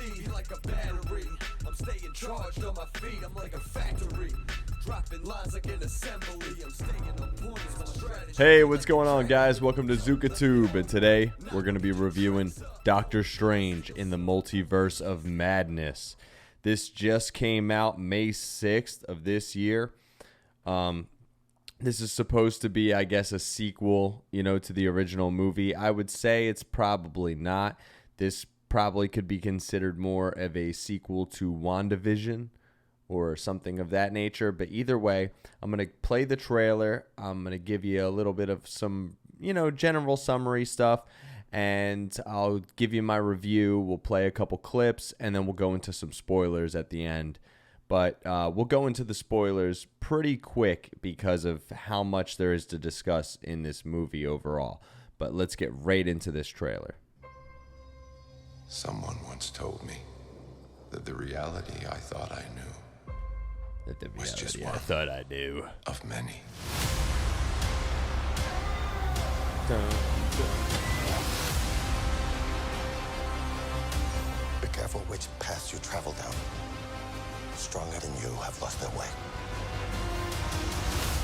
speed like a battery. I'm staying charged on my feet, I'm like a factory. Dropping lines like an assembly. I'm staying on point, it's my strategy. Hey, what's going on, guys? Welcome to ZukaTube, and today we're going to be reviewing Doctor Strange in the Multiverse of Madness. This just came out May 6th of this year. This is supposed to be, I guess, a sequel, to the original movie. I would say it's probably not. This probably could be considered more of a sequel to WandaVision or something of that nature. But either way, I'm going to play the trailer. I'm going to give you a little bit of some, general summary stuff. And I'll give you my review. We'll play a couple clips, and then we'll go into some spoilers at the end. But we'll go into the spoilers pretty quick because of how much there is to discuss in this movie overall. But let's get right into this trailer. Someone once told me that the reality I thought I knew was just one I thought I knew of many. Be careful which path you travel down. Stronger than you have lost their way.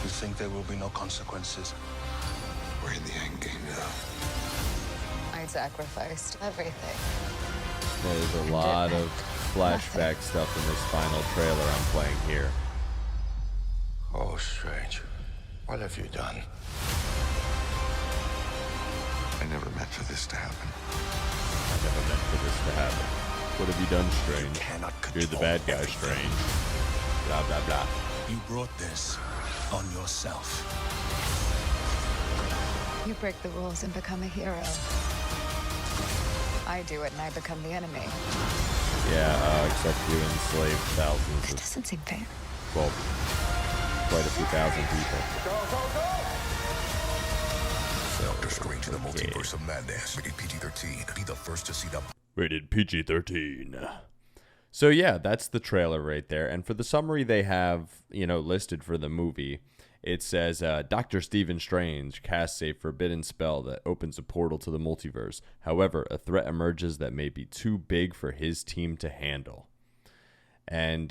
You think there will be no consequences? We're in the end game now. I sacrificed everything. There's a lot of flashback stuff in this final trailer I'm playing here. Oh, Strange, what have you done? I never meant for this to happen. I never meant for this to happen. What have you done, Strange? You're the bad guy, Strange. Blah, blah, blah. You brought this on yourself. You break the rules and become a hero. I do it and I become the enemy. Yeah, except you enslaved thousands That of, doesn't seem fair. well, quite a few thousand people. Doctor Strange in the Multiverse of Madness. Rated PG-13. Be the first to see the... Rated PG-13. So yeah, that's the trailer right there. And for the summary they have, listed for the movie, it says, Dr. Stephen Strange casts a forbidden spell that opens a portal to the multiverse. However, a threat emerges that may be too big for his team to handle. And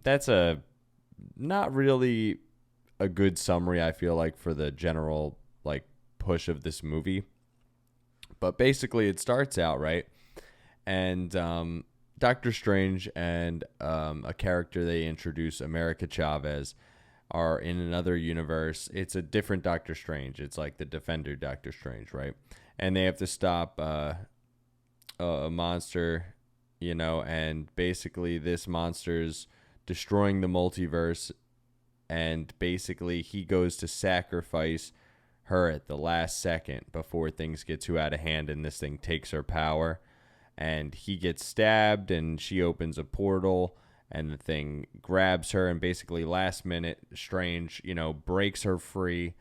that's not really a good summary, I feel like, for the general push of this movie. But basically it starts out, right? And Doctor Strange and a character they introduce, America Chavez, are in another universe. It's a different Doctor Strange. It's like the Defender Doctor Strange, right? And they have to stop a monster, and basically this monster's destroying the multiverse, and basically he goes to sacrifice her at the last second before things get too out of hand and this thing takes her power. And he gets stabbed, and she opens a portal, and the thing grabs her, and basically last minute, Strange, breaks her free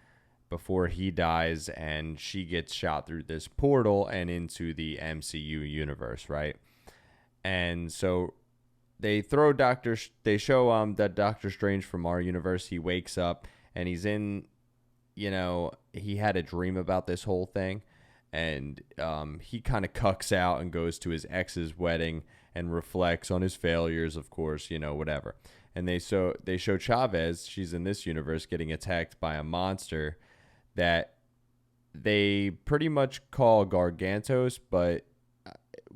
before he dies, and she gets shot through this portal and into the MCU universe, right? And so they show that Doctor Strange from our universe, he wakes up, and he's in, he had a dream about this whole thing. And he kind of cucks out and goes to his ex's wedding and reflects on his failures, of course, whatever. And they show Chavez, she's in this universe, getting attacked by a monster that they pretty much call Gargantos, but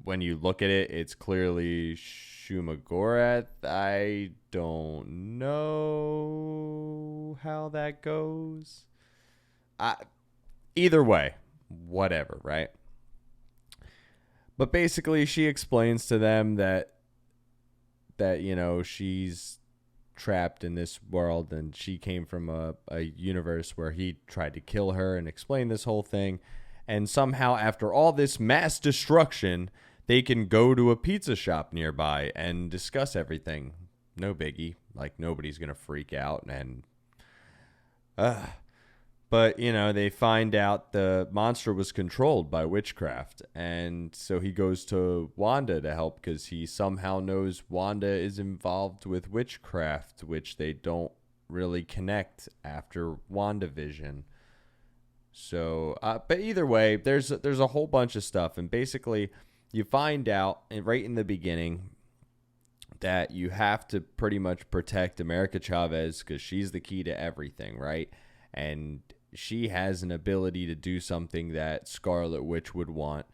when you look at it, it's clearly Shumagorath. I don't know how that goes. Either way. Whatever, right? But basically she explains to them that she's trapped in this world, and she came from a universe where he tried to kill her, and explain this whole thing. And somehow, after all this mass destruction, they can go to a pizza shop nearby and discuss everything. No biggie. Nobody's gonna freak out. And But, they find out the monster was controlled by witchcraft. And so he goes to Wanda to help because he somehow knows Wanda is involved with witchcraft, which they don't really connect after WandaVision. So, but either way, there's a whole bunch of stuff. And basically, you find out right in the beginning that you have to pretty much protect America Chavez because she's the key to everything, right? And she has an ability to do something that Scarlet Witch would want,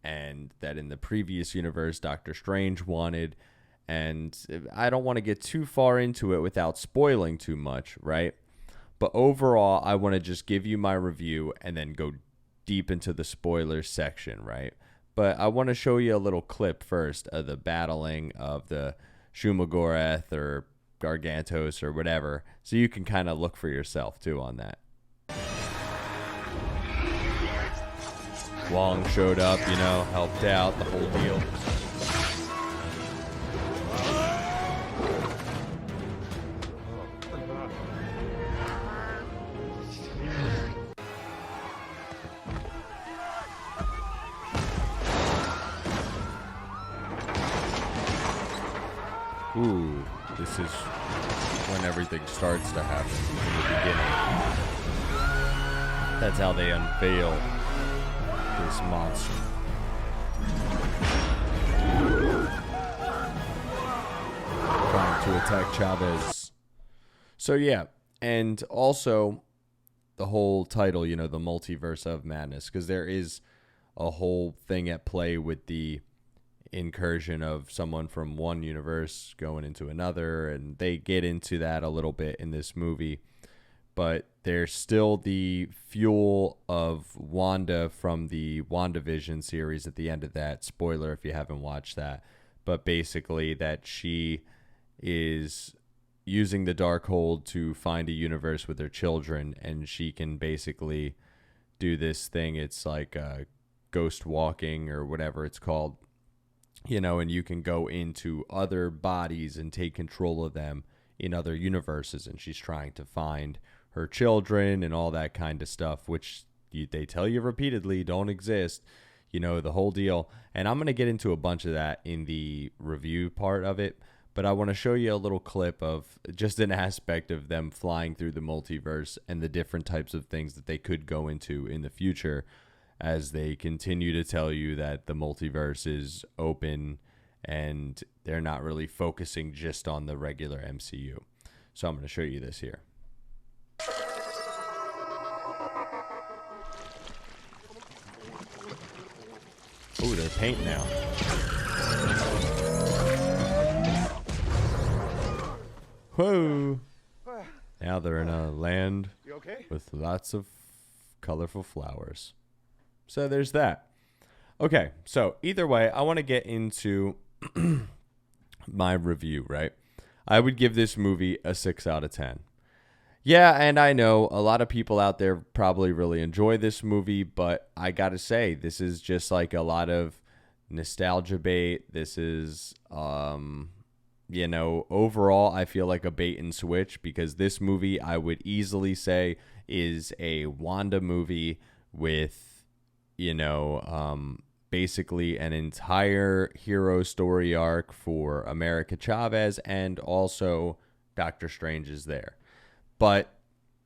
and that in the previous universe Doctor Strange wanted. And I don't want to get too far into it without spoiling too much, right? But overall, I want to just give you my review and then go deep into the spoilers section, right? But I want to show you a little clip first of the battling of the Shumagorath or Gargantos or whatever, so you can kind of look for yourself too on that. Wong showed up, helped out, the whole deal. Ooh, this is when everything starts to happen in the beginning. That's how they unveil this monster. Trying to attack Chavez. So yeah, and also the whole title, the Multiverse of Madness, because there is a whole thing at play with the incursion of someone from one universe going into another, and they get into that a little bit in this movie. But there's still the fuel of Wanda from the WandaVision series at the end of that. Spoiler if you haven't watched that. But basically that she is using the Darkhold to find a universe with her children, and she can basically do this thing. It's like ghost walking or whatever it's called. And you can go into other bodies and take control of them in other universes. And she's trying to find her children and all that kind of stuff, which they tell you repeatedly don't exist, the whole deal. And I'm going to get into a bunch of that in the review part of it. But I want to show you a little clip of just an aspect of them flying through the multiverse and the different types of things that they could go into in the future, as they continue to tell you that the multiverse is open and they're not really focusing just on the regular MCU. So I'm going to show you this here. Oh, they're painting now. Whoa. Now they're in a land with lots of colorful flowers. So there's that. Okay, so either way, I want to get into my review, right? I would give this movie a 6 out of 10. Yeah, and I know a lot of people out there probably really enjoy this movie, but I got to say, this is just like a lot of nostalgia bait. This is, overall, I feel like a bait and switch, because this movie, I would easily say, is a Wanda movie with basically an entire hero story arc for America Chavez, and also Doctor Strange is there. But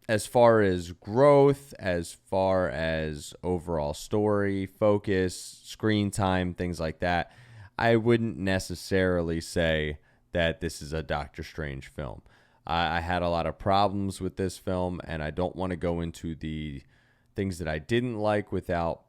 as far as growth, as far as overall story, focus, screen time, things like that, I wouldn't necessarily say that this is a Doctor Strange film. I had a lot of problems with this film, and I don't want to go into the things that I didn't like without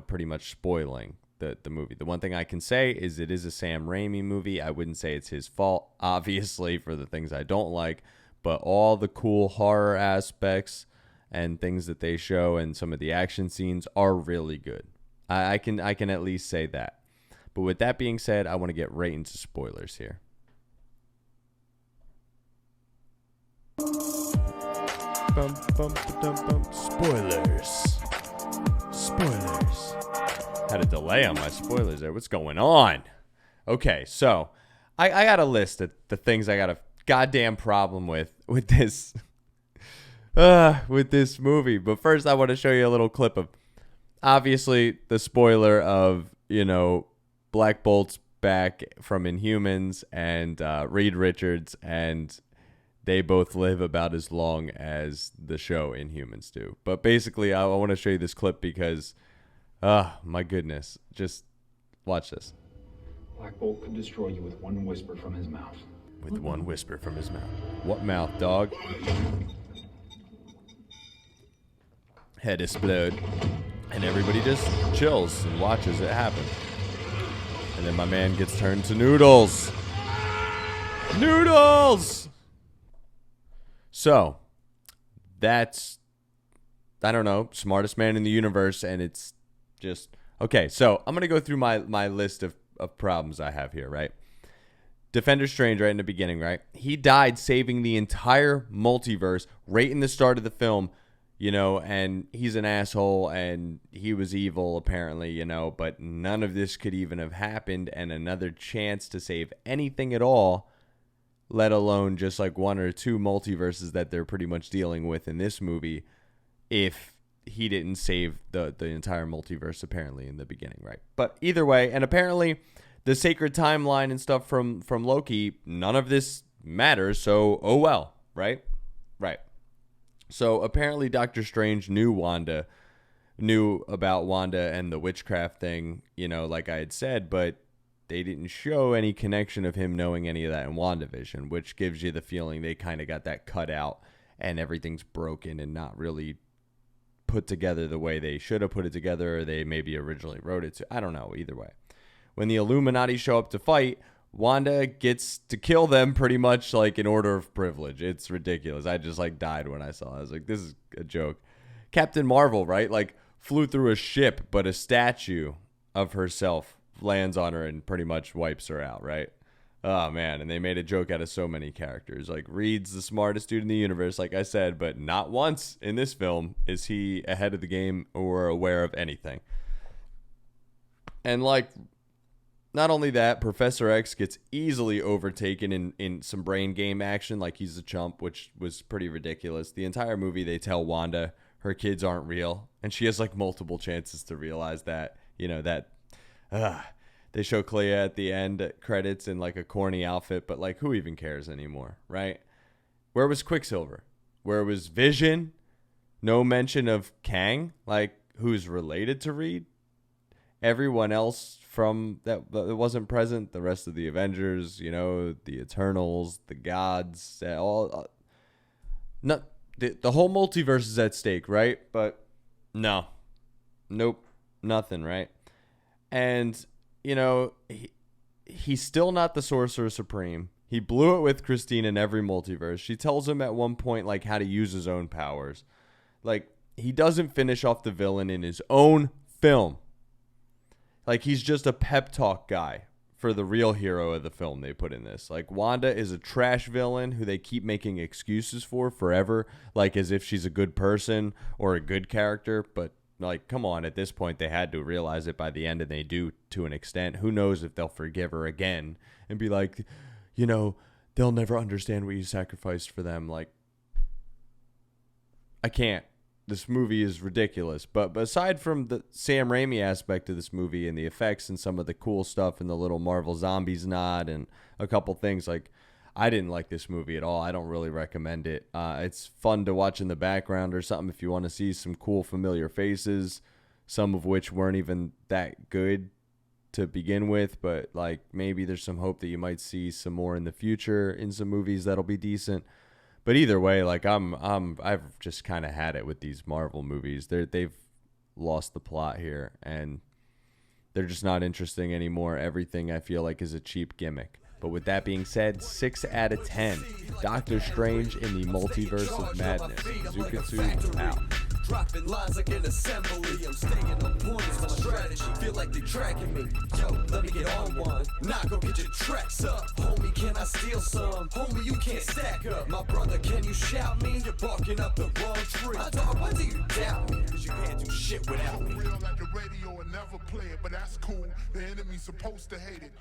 pretty much spoiling the movie. The one thing I can say is it is a Sam Raimi movie. I wouldn't say it's his fault, obviously, for the things I don't like, but all the cool horror aspects and things that they show and some of the action scenes are really good. I can at least say that. But with that being said, I want to get right into spoilers here. Spoilers. Had a delay on my spoilers there. What's going on? Okay, so I got a list of the things I got a goddamn problem with this with this movie. But first, I want to show you a little clip of, obviously, the spoiler of Black Bolt's back from Inhumans, and Reed Richards, and they both live about as long as the show Inhumans do. But basically, I want to show you this clip because, my goodness, just Watch this. Black Bolt could destroy you with one whisper from his mouth. With one whisper from his mouth. What mouth, dog? Head explode. And everybody just chills and watches it happen. And then my man gets turned to noodles. Noodles! So, that's, I don't know, smartest man in the universe, and it's just, okay, so I'm going to go through my list of problems I have here, right? Defender Strange right in the beginning, right? He died saving the entire multiverse right in the start of the film, you know, and he's an asshole and he was evil apparently, you know, but none of this could even have happened, and another chance to save anything at all, let alone just like one or two multiverses that they're pretty much dealing with in this movie, if he didn't save the entire multiverse apparently in the beginning, right? But either way, and apparently the sacred timeline and stuff from Loki, none of this matters, so oh well, right? Right. So apparently Doctor Strange knew about Wanda and the witchcraft thing, you know, like I had said, but they didn't show any connection of him knowing any of that in WandaVision, which gives you the feeling they kind of got that cut out and everything's broken and not really put together the way they should have put it together, or they maybe originally wrote it to. I don't know, either way. When the Illuminati show up to fight, Wanda gets to kill them pretty much like in order of privilege. It's ridiculous. I just like died when I saw it. I was like, this is a joke. Captain Marvel, right? Like flew through a ship, but a statue of herself lands on her and pretty much wipes her out, right? Oh, man. And they made a joke out of so many characters. Like, Reed's the smartest dude in the universe, like I said, but not once in this film is he ahead of the game or aware of anything. And, like, not only that, Professor X gets easily overtaken in some brain game action, like he's a chump, which was pretty ridiculous. The entire movie, they tell Wanda her kids aren't real, and she has, like, multiple chances to realize that, you know, that... They show Clea at the end credits in like a corny outfit, but like who even cares anymore, right? Where was Quicksilver? Where was Vision? No mention of Kang, like who's related to Reed. Everyone else from that wasn't present, the rest of the Avengers, you know, the Eternals, the gods, all not the whole multiverse is at stake, right? But no. Nope, nothing, right? And you know, he's still not the Sorcerer Supreme. He blew it with Christine in every multiverse. She tells him at one point, like, how to use his own powers. Like, he doesn't finish off the villain in his own film. Like, he's just a pep talk guy for the real hero of the film they put in this. Like, Wanda is a trash villain who they keep making excuses for forever, like as if she's a good person or a good character, but like, come on, at this point, they had to realize it by the end, and they do to an extent. Who knows if they'll forgive her again and be like, you know, they'll never understand what you sacrificed for them. Like, I can't. This movie is ridiculous. But aside from the Sam Raimi aspect of this movie and the effects and some of the cool stuff and the little Marvel Zombies nod and a couple things, like, I didn't like this movie at all. I don't really recommend it. It's fun to watch in the background or something if you want to see some cool familiar faces, some of which weren't even that good to begin with, but like maybe there's some hope that you might see some more in the future in some movies that'll be decent. But either way, like I've just kind of had it with these Marvel movies. They've lost the plot here, and they're just not interesting anymore. Everything I feel like is a cheap gimmick. But with that being said, 6 out of 10. Doctor Strange in the Multiverse of Madness. Zukatsu out. Dropping lines like an assembly. I'm staying on point. It's my strategy. Feel like they tracking me. Yo, let me get on one. Nah, go get your tracks up. Homie, can I steal some? Homie, you can't stack up. My brother, can you shout me? You're barking up the wrong tree. My dog, why do you doubt me? Cause you can't do shit without me. Real like the radio and never play it, but that's cool. The enemy's supposed to hate it.